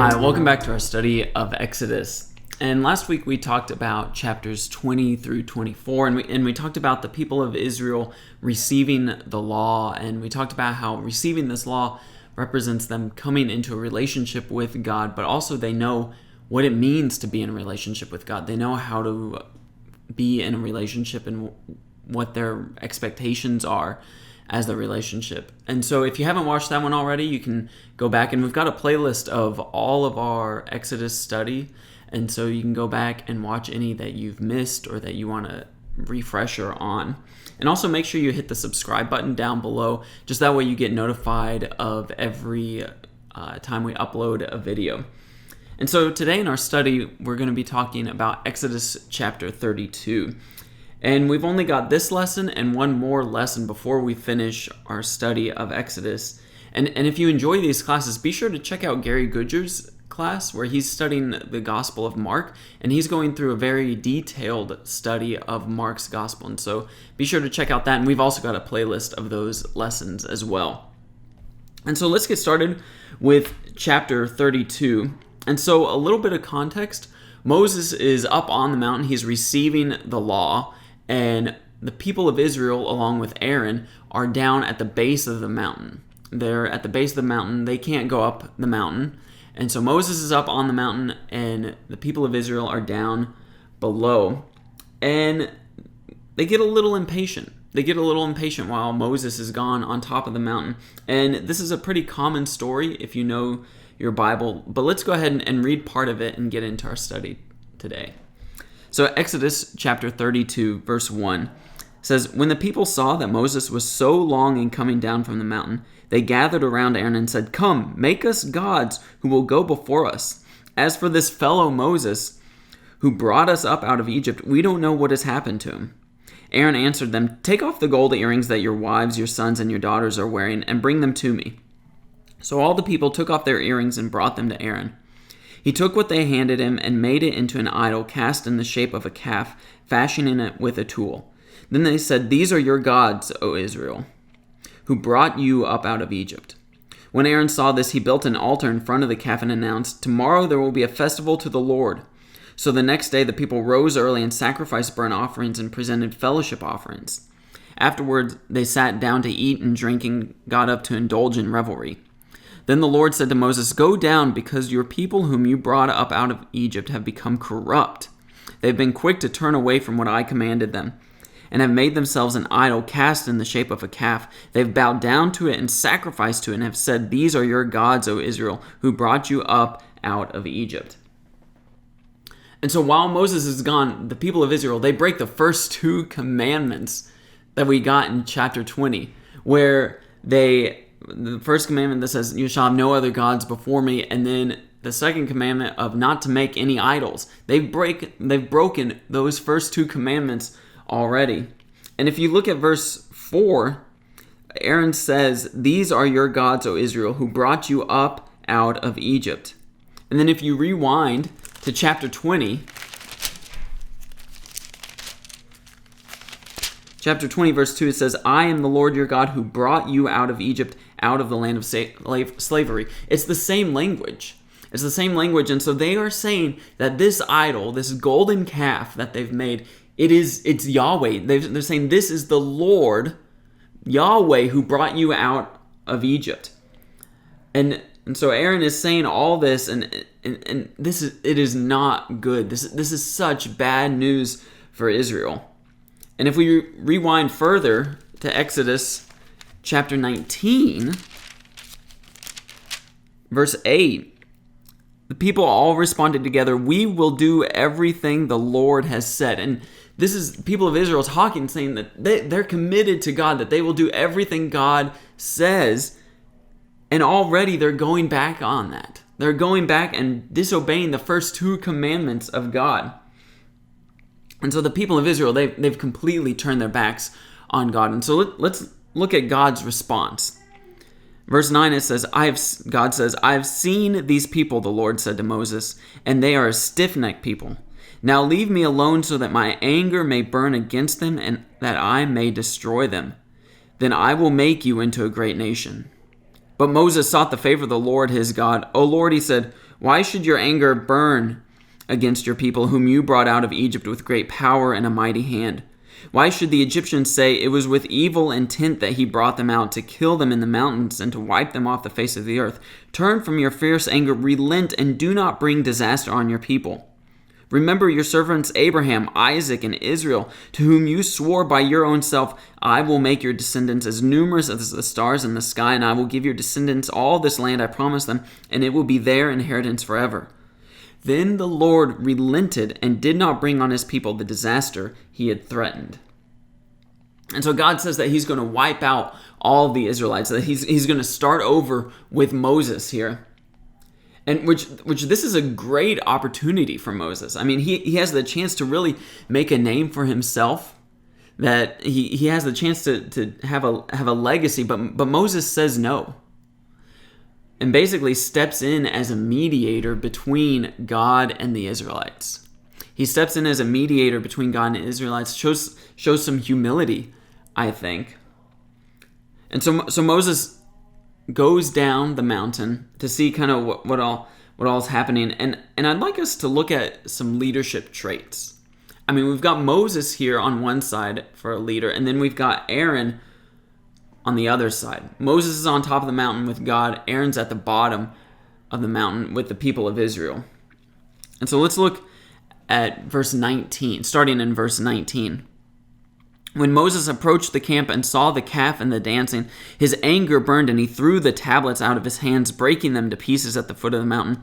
Hi, welcome back to our study of Exodus. And last week we talked about chapters 20 through 24, and we talked about the people of Israel receiving the law, and we talked about how receiving this law represents them coming into a relationship with God, but also they know what it means to be in a relationship with God. They know how to be in a relationship and what their expectations are as the relationship. And so if you haven't watched that one already, you can go back, and we've got a playlist of all of our Exodus study, and so you can go back and watch any that you've missed or that you want a refresher on. And also make sure you hit the subscribe button down below, just that way you get notified of every time we upload a video. And so today in our study, we're going to be talking about Exodus chapter 32. And we've only got this lesson and one more lesson before we finish our study of Exodus. And if you enjoy these classes, be sure to check out Gary Goodger's class where he's studying the Gospel of Mark, and he's going through a very detailed study of Mark's Gospel. And so be sure to check out that, and we've also got a playlist of those lessons as well. And so let's get started with chapter 32. And so a little bit of context. Moses is up on the mountain. He's receiving the law. And the people of Israel, along with Aaron, are down at the base of the mountain. They're at the base of the mountain. They can't go up the mountain. And so Moses is up on the mountain, and the people of Israel are down below. And they get a little impatient. While Moses is gone on top of the mountain. And this is a pretty common story if you know your Bible. But let's go ahead and read part of it and get into our study today. So Exodus chapter 32, verse 1 says, "When the people saw that Moses was so long in coming down from the mountain, they gathered around Aaron and said, 'Come, make us gods who will go before us. As for this fellow Moses, who brought us up out of Egypt, we don't know what has happened to him.' Aaron answered them, 'Take off the gold earrings that your wives, your sons, and your daughters are wearing, and bring them to me.' So all the people took off their earrings and brought them to Aaron. He took what they handed him and made it into an idol cast in the shape of a calf, fashioning it with a tool. Then they said, 'These are your gods, O Israel, who brought you up out of Egypt.' When Aaron saw this, he built an altar in front of the calf and announced, 'Tomorrow there will be a festival to the Lord.' So the next day the people rose early and sacrificed burnt offerings and presented fellowship offerings. Afterwards they sat down to eat and drink and got up to indulge in revelry. Then the Lord said to Moses, 'Go down, because your people whom you brought up out of Egypt have become corrupt. They've been quick to turn away from what I commanded them, and have made themselves an idol cast in the shape of a calf. They've bowed down to it and sacrificed to it, and have said, "These are your gods, O Israel, who brought you up out of Egypt." And so while Moses is gone, the people of Israel, they break the first two commandments that we got in chapter 20, where the first commandment that says, "You shall have no other gods before me," and then the second commandment of not to make any idols. They've broken those first two commandments already. And if you look at verse 4, Aaron says, "These are your gods, O Israel, who brought you up out of Egypt." And then if you rewind to chapter 20, Chapter 20, verse 2, it says, "I am the Lord your God who brought you out of Egypt, out of the land of slavery." It's the same language. And so they are saying that this idol, this golden calf that they've made, it's Yahweh. They're saying this is the Lord, Yahweh, who brought you out of Egypt. And so Aaron is saying all this, and it is not good. This is such bad news for Israel. And if we rewind further to Exodus chapter 19, verse 8, the people all responded together, "We will do everything the Lord has said." And this is people of Israel talking, saying that they're committed to God, that they will do everything God says. And already they're going back on that. They're going back and disobeying the first two commandments of God. And so the people of Israel, they've completely turned their backs on God. And so let's look at God's response. Verse 9, it says, God says, "I have seen these people," the Lord said to Moses, "and they are a stiff-necked people. Now leave me alone so that my anger may burn against them and that I may destroy them. Then I will make you into a great nation." But Moses sought the favor of the Lord his God. O Lord, he said, why should your anger burn against your people, whom you brought out of Egypt with great power and a mighty hand? Why should the Egyptians say it was with evil intent that he brought them out, to kill them in the mountains and to wipe them off the face of the earth? Turn from your fierce anger, relent, and do not bring disaster on your people. Remember your servants Abraham, Isaac, and Israel, to whom you swore by your own self, I will make your descendants as numerous as the stars in the sky, and I will give your descendants all this land I promised them, and it will be their inheritance forever. Then the Lord relented and did not bring on his people the disaster he had threatened. And so God says that he's going to wipe out all the Israelites, that he's going to start over with Moses here. And which this is a great opportunity for Moses. I mean, he has the chance to really make a name for himself, that he has the chance to have a legacy, but Moses says no. And basically steps in as a mediator between God and the Israelites. He steps in as a mediator between God and the Israelites, shows some humility, I think. And so Moses goes down the mountain to see kind of what all is happening, and I'd like us to look at some leadership traits. I mean, we've got Moses here on one side for a leader, and then we've got Aaron on the other side. Moses is on top of the mountain with God. Aaron's at the bottom of the mountain with the people of Israel. And so let's look at verse 19, starting in verse 19. When Moses approached the camp and saw the calf and the dancing, his anger burned, and he threw the tablets out of his hands, breaking them to pieces at the foot of the mountain.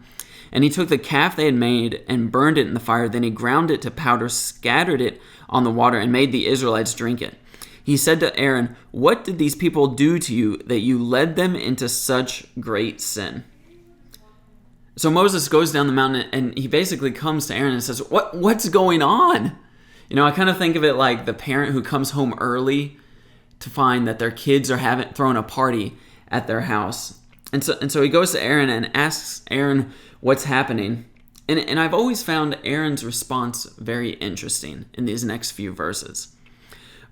And he took the calf they had made and burned it in the fire. Then he ground it to powder, scattered it on the water, and made the Israelites drink it. He said to Aaron, what did these people do to you that you led them into such great sin? So Moses goes down the mountain, and he basically comes to Aaron and says, what's going on? You know, I kind of think of it like the parent who comes home early to find that their kids are throwing a party at their house. And so he goes to Aaron and asks Aaron what's happening. And I've always found Aaron's response very interesting in these next few verses.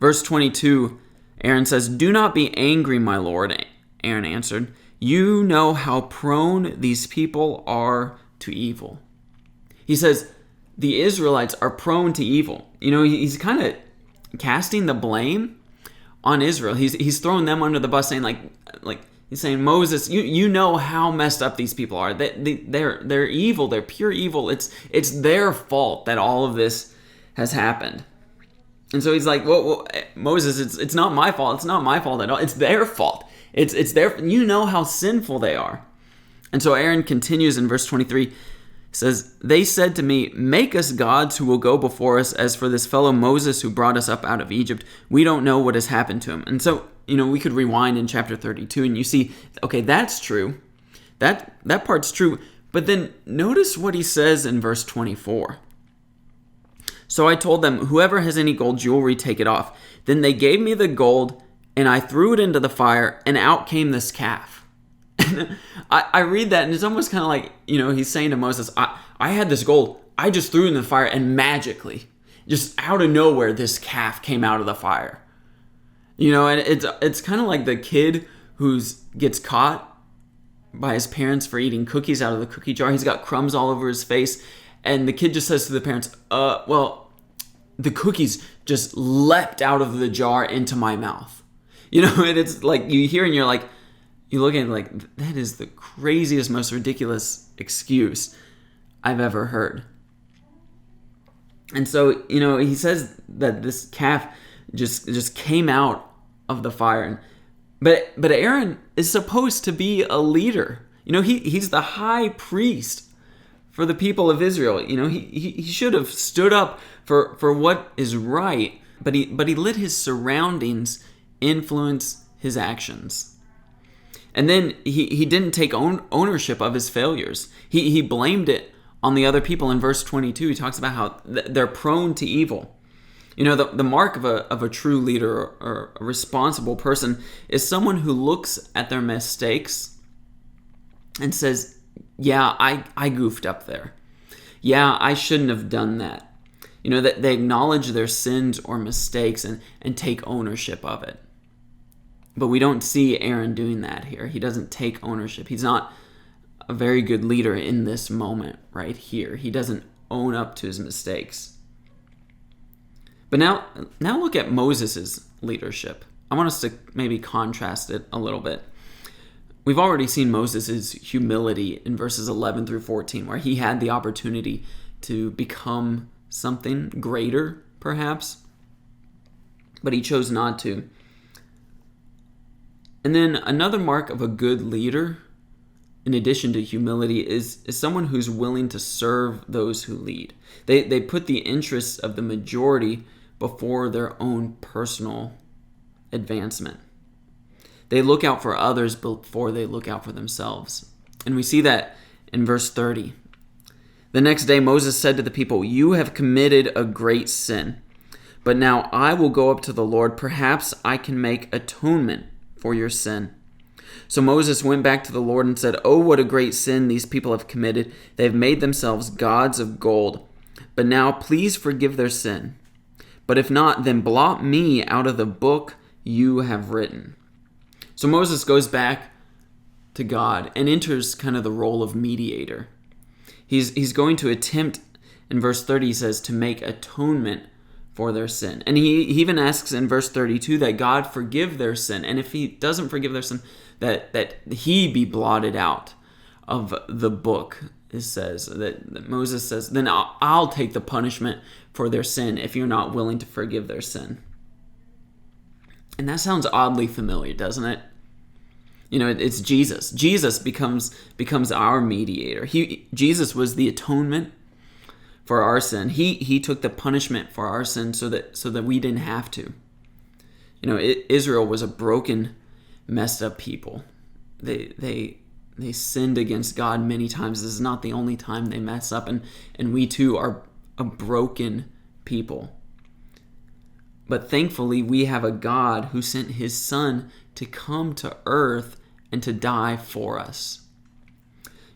Verse 22, Aaron says, do not be angry, my lord. Aaron answered, you know how prone these people are to evil. He says, the Israelites are prone to evil. You know, he's kind of casting the blame on Israel. He's throwing them under the bus, saying like he's saying, Moses, you know how messed up these people are. They're evil. They're pure evil. It's their fault that all of this has happened. And so he's like, well, Moses, it's not my fault. It's not my fault at all. It's their fault. It's their. You know how sinful they are. And so Aaron continues in verse 23. Says, they said to me, make us gods who will go before us. As for this fellow Moses who brought us up out of Egypt, we don't know what has happened to him. And so, you know, we could rewind in chapter 32 and you see, okay, that's true. That part's true. But then notice what he says in verse 24. So I told them, whoever has any gold jewelry, take it off. Then they gave me the gold, and I threw it into the fire, and out came this calf. I read that, and it's almost kind of like, you know, he's saying to Moses, I had this gold. I just threw it in the fire, and magically, just out of nowhere, this calf came out of the fire. You know, and it's kind of like the kid who gets caught by his parents for eating cookies out of the cookie jar. He's got crumbs all over his face, and the kid just says to the parents, well, the cookies just leapt out of the jar into my mouth. You know, and it's like you hear and you're like, you look at it like, that is the craziest, most ridiculous excuse I've ever heard. And so, you know, he says that this calf just came out of the fire. But Aaron is supposed to be a leader. You know, he's the high priest for the people of Israel. You know, he should have stood up for what is right, but he let his surroundings influence his actions. And then he didn't take ownership of his failures. He blamed it on the other people. In verse 22, he talks about how they're prone to evil. You know, the mark of a true leader or a responsible person is someone who looks at their mistakes and says, yeah, I goofed up there. Yeah, I shouldn't have done that. You know, that they acknowledge their sins or mistakes and take ownership of it. But we don't see Aaron doing that here. He doesn't take ownership. He's not a very good leader in this moment right here. He doesn't own up to his mistakes. But now look at Moses' leadership. I want us to maybe contrast it a little bit. We've already seen Moses' humility in verses 11 through 14, where he had the opportunity to become something greater, perhaps, but he chose not to. And then another mark of a good leader, in addition to humility, is someone who's willing to serve those who lead. They put the interests of the majority before their own personal advancement. They look out for others before they look out for themselves. And we see that in verse 30. The next day Moses said to the people, "You have committed a great sin. But now I will go up to the Lord. Perhaps I can make atonement for your sin." So Moses went back to the Lord and said, "Oh, what a great sin these people have committed. They have made themselves gods of gold. But now please forgive their sin. But if not, then blot me out of the book you have written." So Moses goes back to God and enters kind of the role of mediator. He's going to attempt, in verse 30 he says, to make atonement for their sin. And he even asks in verse 32 that God forgive their sin. And if he doesn't forgive their sin, that he be blotted out of the book. It says that Moses says, then I'll take the punishment for their sin if you're not willing to forgive their sin. And that sounds oddly familiar, doesn't it? You know, it's Jesus. Jesus becomes our mediator. Jesus was the atonement for our sin. He took the punishment for our sin so that we didn't have to. You know, Israel was a broken, messed up people. They sinned against God many times. This is not the only time they mess up, and we too are a broken people. But thankfully, we have a God who sent his Son to come to earth and to die for us.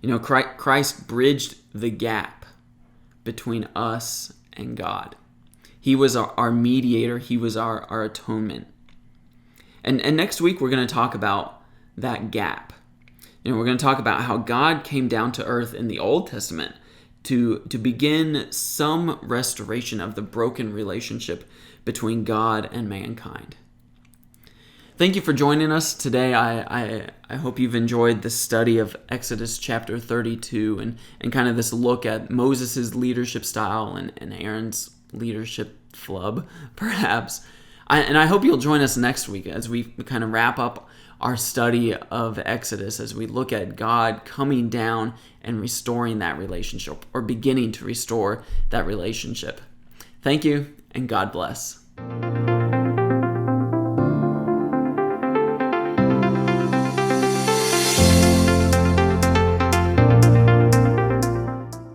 You know, Christ bridged the gap between us and God. He was our mediator. He was our atonement. And next week, we're going to talk about that gap. You know, we're going to talk about how God came down to earth in the Old Testament to begin some restoration of the broken relationship between God and mankind. Thank you for joining us today. I hope you've enjoyed the study of Exodus chapter 32 and kind of this look at Moses' leadership style and Aaron's leadership flub, perhaps. And I hope you'll join us next week as we kind of wrap up our study of Exodus, as we look at God coming down and restoring that relationship, or beginning to restore that relationship. Thank you, and God bless.